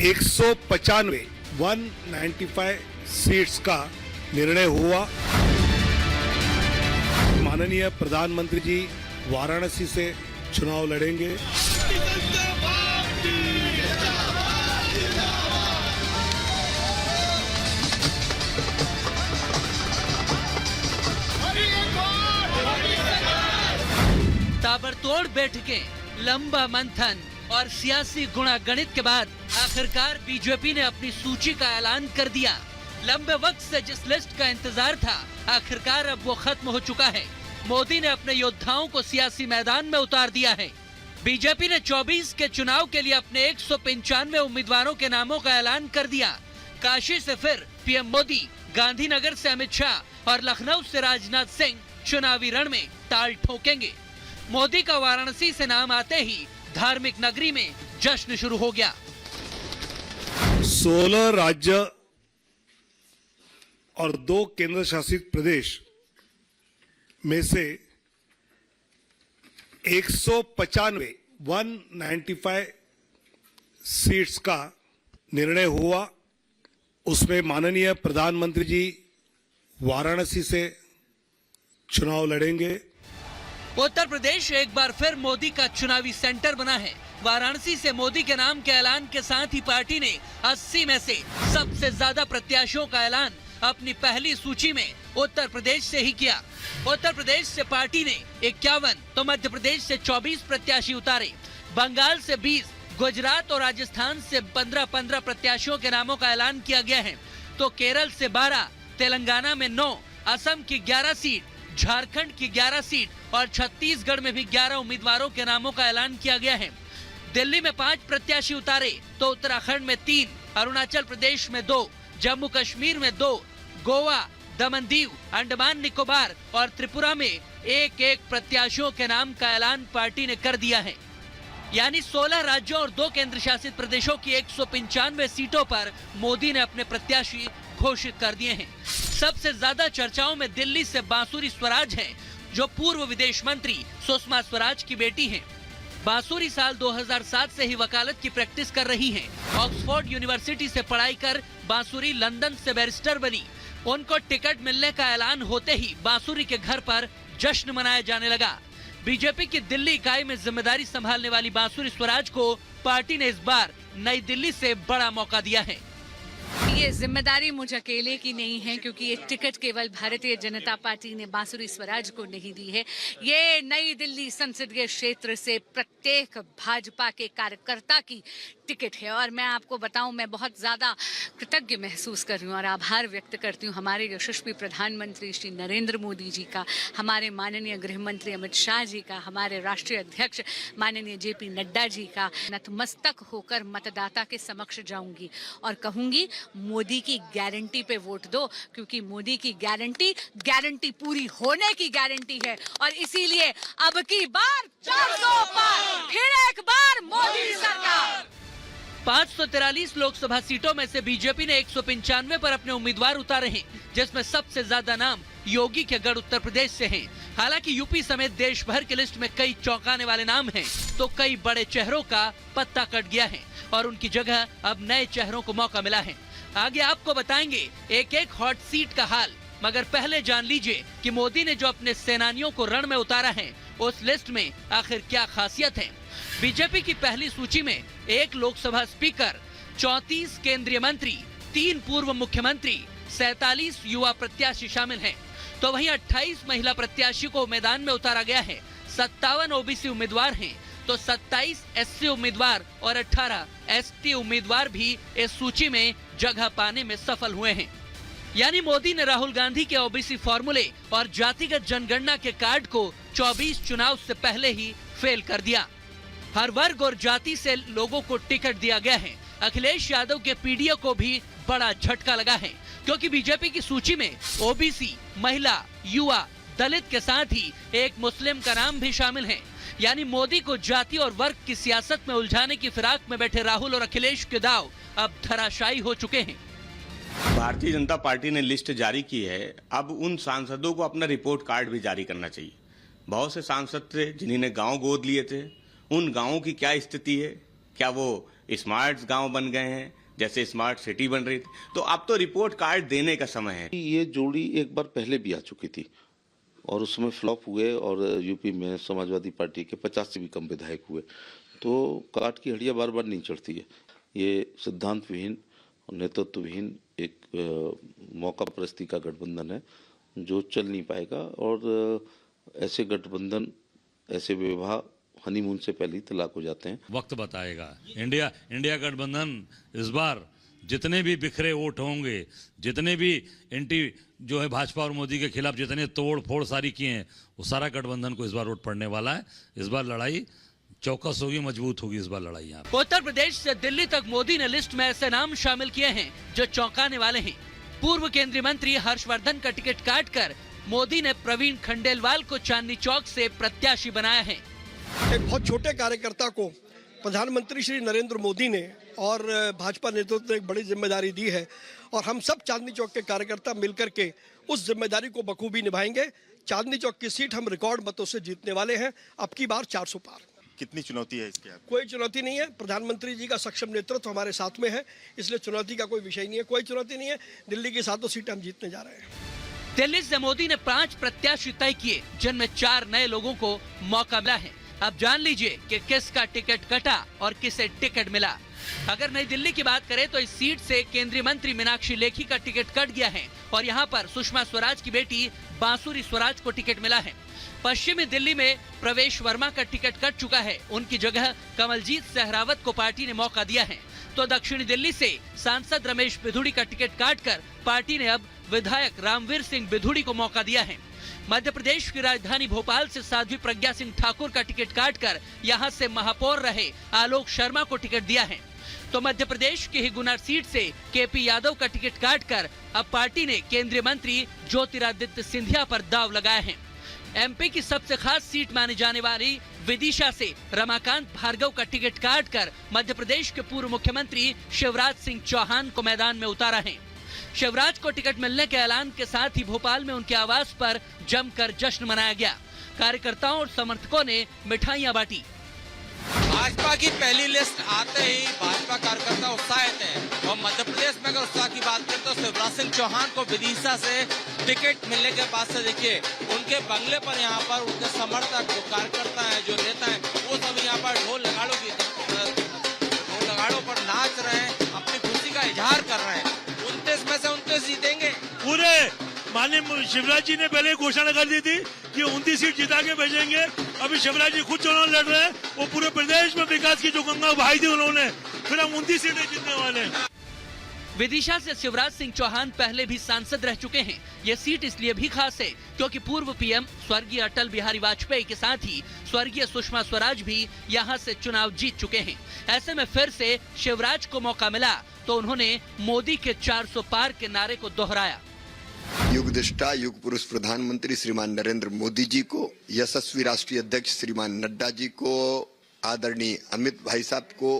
195 seats का निर्णय हुआ। माननीय प्रधानमंत्री जी वाराणसी से चुनाव लड़ेंगे। ताबड़तोड़ बैठकें, लंबा मंथन और सियासी गुणागणित के बाद आखिरकार बीजेपी ने अपनी सूची का ऐलान कर दिया। लंबे वक्त से जिस लिस्ट का इंतजार था, आखिरकार अब वो खत्म हो चुका है। मोदी ने अपने योद्धाओं को सियासी मैदान में उतार दिया है। बीजेपी ने 24 के चुनाव के लिए अपने 195 उम्मीदवारों के नामों का ऐलान कर दिया। काशी से फिर पीएम मोदी, गांधीनगर से अमित शाह और लखनऊ से राजनाथ सिंह चुनावी रण में ताल ठोकेंगे। मोदी का वाराणसी से नाम आते ही धार्मिक नगरी में जश्न शुरू हो गया। 16 राज्य और 2 केंद्र शासित प्रदेश में से 195 सीट्स का निर्णय हुआ। उसमें माननीय प्रधानमंत्री जी वाराणसी से चुनाव लड़ेंगे। उत्तर प्रदेश एक बार फिर मोदी का चुनावी सेंटर बना है। वाराणसी से मोदी के नाम के ऐलान के साथ ही पार्टी ने 80 में से सबसे ज्यादा प्रत्याशियों का ऐलान अपनी पहली सूची में उत्तर प्रदेश से ही किया। उत्तर प्रदेश से पार्टी ने 51 तो मध्य प्रदेश से 24 प्रत्याशी उतारे। बंगाल से 20, गुजरात और राजस्थान से 15-15 प्रत्याशियों के नामों का ऐलान किया गया है। तो केरल से 12, तेलंगाना में 9, असम की 11 सीट, झारखंड की 11 सीट और छत्तीसगढ़ में भी 11 उम्मीदवारों के नामों का ऐलान किया गया है। दिल्ली में 5 प्रत्याशी उतारे तो उत्तराखंड में 3, अरुणाचल प्रदेश में 2, जम्मू कश्मीर में 2, गोवा, दमन दीव, अंडमान निकोबार और त्रिपुरा में एक प्रत्याशियों के नाम का ऐलान पार्टी ने कर दिया है। यानी 16 राज्यों और 2 केंद्र शासित प्रदेशों की 195 सीटों पर मोदी ने अपने प्रत्याशी घोषित कर दिए हैं। सबसे ज्यादा चर्चाओं में दिल्ली से बांसुरी स्वराज हैं, जो पूर्व विदेश मंत्री सुषमा स्वराज की बेटी हैं। बांसुरी साल 2007 से ही वकालत की प्रैक्टिस कर रही हैं। ऑक्सफोर्ड यूनिवर्सिटी से पढ़ाई कर बांसुरी लंदन से बैरिस्टर बनी। उनको टिकट मिलने का ऐलान होते ही बांसुरी के घर पर जश्न मनाया जाने लगा। बीजेपी की दिल्ली इकाई में जिम्मेदारी संभालने वाली बांसुरी स्वराज को पार्टी ने इस बार नई दिल्ली से बड़ा मौका दिया है। ये जिम्मेदारी मुझ अकेले की नहीं है, क्योंकि ये टिकट केवल भारतीय जनता पार्टी ने बांसुरी स्वराज को नहीं दी है। ये नई दिल्ली संसदीय क्षेत्र से प्रत्येक भाजपा के कार्यकर्ता की टिकट है। और मैं आपको बताऊं, मैं बहुत ज़्यादा कृतज्ञ महसूस कर रही हूँ और आभार व्यक्त करती हूँ हमारे यशस्वी प्रधानमंत्री श्री नरेंद्र मोदी जी का, हमारे माननीय गृह मंत्री अमित शाह जी का, हमारे राष्ट्रीय अध्यक्ष माननीय JP नड्डा जी का। नतमस्तक होकर मतदाता के समक्ष जाऊंगी और कहूंगी, मोदी की गारंटी पे वोट दो, क्योंकि मोदी की गारंटी पूरी होने की गारंटी है। और इसीलिए अब की बार 400 पार, फिर एक बार मोदी सरकार। 543 लोकसभा सीटों में से बीजेपी ने 195 पर अपने उम्मीदवार उतारे हैं, जिसमें सबसे ज्यादा नाम योगी के गढ़ उत्तर प्रदेश से हैं। हालांकि यूपी समेत देश भर की लिस्ट में कई चौंकाने वाले नाम हैं, तो कई बड़े चेहरों का पत्ता कट गया है और उनकी जगह अब नए चेहरों को मौका मिला है। आगे आपको बताएंगे एक हॉट सीट का हाल, मगर पहले जान लीजिए कि मोदी ने जो अपने सेनानियों को रण में उतारा है, उस लिस्ट में आखिर क्या खासियत है। बीजेपी की पहली सूची में 1 लोकसभा स्पीकर, 34 केंद्रीय मंत्री, 3 पूर्व मुख्यमंत्री, 47 युवा प्रत्याशी शामिल हैं। तो वहीं 28 महिला प्रत्याशी को मैदान में उतारा गया है। 57 OBC उम्मीदवार हैं, तो 27 SC उम्मीदवार और 18 ST उम्मीदवार भी इस सूची में जगह पाने में सफल हुए हैं। यानी मोदी ने राहुल गांधी के OBC फॉर्मूले और जातिगत जनगणना के कार्ड को 24 चुनाव से पहले ही फेल कर दिया। हर वर्ग और जाति से लोगों को टिकट दिया गया है। अखिलेश यादव के PDO को भी बड़ा झटका लगा है, क्योंकि बीजेपी की सूची में OBC, महिला, युवा, दलित के साथ ही एक मुस्लिम का नाम भी शामिल है। यानी मोदी को जाति और वर्ग की सियासत में उलझाने की फिराक में बैठे राहुल और अखिलेश के दांव अब धराशायी हो चुके हैं। भारतीय जनता पार्टी ने लिस्ट जारी की है। अब उन सांसदों को अपना रिपोर्ट कार्ड भी जारी करना चाहिए। बहुत से सांसद थे जिन्होंने गांव गोद लिए थे, उन गांवों की क्या स्थिति है, क्या वो स्मार्ट गांव बन गए हैं, जैसे स्मार्ट सिटी बन रही थी। तो अब तो रिपोर्ट कार्ड देने का समय है। ये जोड़ी एक बार पहले भी आ चुकी थी और उसमें फ्लॉप हुए और यूपी में समाजवादी पार्टी के 50 से भी कम विधायक हुए। तो काट की हड्डियां बार बार नहीं चढ़ती है। ये सिद्धांत विहीन और नेतृत्व विहीन एक मौका परस्ती का गठबंधन है जो चल नहीं पाएगा। और ऐसे गठबंधन, ऐसे विवाह हनीमून से पहले ही तलाक हो जाते हैं। वक्त बताएगा। इंडिया गठबंधन इस बार जितने भी बिखरे वोट होंगे, जितने भी एंटी जो है भाजपा और मोदी के खिलाफ जितने तोड़ फोड़ सारी किए हैं, वो सारा गठबंधन को इस बार वोट पड़ने वाला है। इस बार लड़ाई चौकस होगी, मजबूत होगी इस बार लड़ाई यहाँ। उत्तर प्रदेश से दिल्ली तक मोदी ने लिस्ट में ऐसे नाम शामिल किए हैं जो चौंकाने वाले हैं। पूर्व केंद्रीय मंत्री हर्षवर्धन का टिकट काटकर मोदी ने प्रवीण खंडेलवाल को चांदनी चौक से प्रत्याशी बनाया है। एक बहुत छोटे कार्यकर्ता को प्रधानमंत्री श्री नरेंद्र मोदी ने और भाजपा नेतृत्व ने एक बड़ी जिम्मेदारी दी है और हम सब चांदनी चौक के कार्यकर्ता मिलकर के उस जिम्मेदारी को बखूबी निभाएंगे। चांदनी चौक की सीट हम रिकॉर्ड मतों से जीतने वाले हैं। अब की बार 400 पार। कितनी चुनौती है इसके? कोई चुनौती नहीं है। प्रधानमंत्री जी का सक्षम नेतृत्व हमारे साथ में है, इसलिए चुनौती का कोई विषय नहीं है। कोई चुनौती नहीं है। दिल्ली की 7 सीटें हम जीतने जा रहे हैं। दिल्ली से मोदी ने 5 प्रत्याशी तय किए, जिनमें 4 नए लोगों को मौका मिला है। अब जान लीजिए कि किसका टिकट कटा और किसे टिकट मिला। अगर नई दिल्ली की बात करें तो इस सीट से केंद्रीय मंत्री मीनाक्षी लेखी का टिकट कट गया है और यहाँ पर सुषमा स्वराज की बेटी बांसुरी स्वराज को टिकट मिला है। पश्चिमी दिल्ली में प्रवेश वर्मा का टिकट कट चुका है, उनकी जगह कमलजीत सहरावत को पार्टी ने मौका दिया है। तो दक्षिणी दिल्ली से सांसद रमेश बिधूड़ी का टिकट काटकर पार्टी ने अब विधायक रामवीर सिंह बिधूड़ी को मौका दिया है। मध्य प्रदेश की राजधानी भोपाल से साध्वी प्रज्ञा सिंह ठाकुर का टिकट काटकर यहां से महापौर रहे आलोक शर्मा को टिकट दिया है। तो मध्य प्रदेश की ही गुना सीट से केपी यादव का टिकट काटकर अब पार्टी ने केंद्रीय मंत्री ज्योतिरादित्य सिंधिया पर दाव लगाया है। एमपी की सबसे खास सीट मानी जाने वाली विदिशा से रमाकांत भार्गव का टिकट काटकर मध्य प्रदेश के पूर्व मुख्यमंत्री शिवराज सिंह चौहान को मैदान में उतारा है। शिवराज को टिकट मिलने के ऐलान के साथ ही भोपाल में उनके आवास पर जमकर जश्न मनाया गया। कार्यकर्ताओं और समर्थकों ने मिठाइयां बांटी। भाजपा की पहली लिस्ट आते ही भाजपा कार्यकर्ता उत्साहित हैं और मध्य प्रदेश में अगर उत्साह की बात करें तो शिवराज सिंह चौहान को विदिशा से टिकट मिलने के बाद से देखिए उनके बंगले पर यहाँ पर उनके समर्थक जो कार्यकर्ता हैं, जो नेता हैं, वो सब यहाँ पर ढोल नगाड़ों पर नाच रहे हैं, अपनी खुशी का इजहार कर रहे हैं। 29 में से 29 जीतेंगे। पूरे माननीय शिवराज जी ने पहले घोषणा कर दी थी कि 29 सीट जिता के भेजेंगे। अभी शिवराज जी खुद चुनाव लड़ रहे हैं। वो पूरे प्रदेश में विकास की जो गंगा बहाई थी उन्होंने, फिर हम 29 सीटें जीतने वाले हैं। विदिशा से शिवराज सिंह चौहान पहले भी सांसद रह चुके हैं। ये सीट इसलिए भी खास है क्योंकि पूर्व पीएम स्वर्गीय अटल बिहारी वाजपेयी के साथ ही स्वर्गीय सुषमा स्वराज भी यहाँ से चुनाव जीत चुके हैं। ऐसे में फिर से शिवराज को मौका मिला तो उन्होंने मोदी के 400 पार के नारे को दोहराया। युग दृष्टा युग पुरुष प्रधानमंत्री श्रीमान नरेंद्र मोदी जी को, यशस्वी राष्ट्रीय अध्यक्ष श्रीमान नड्डा जी को, आदरणीय अमित भाई साहब को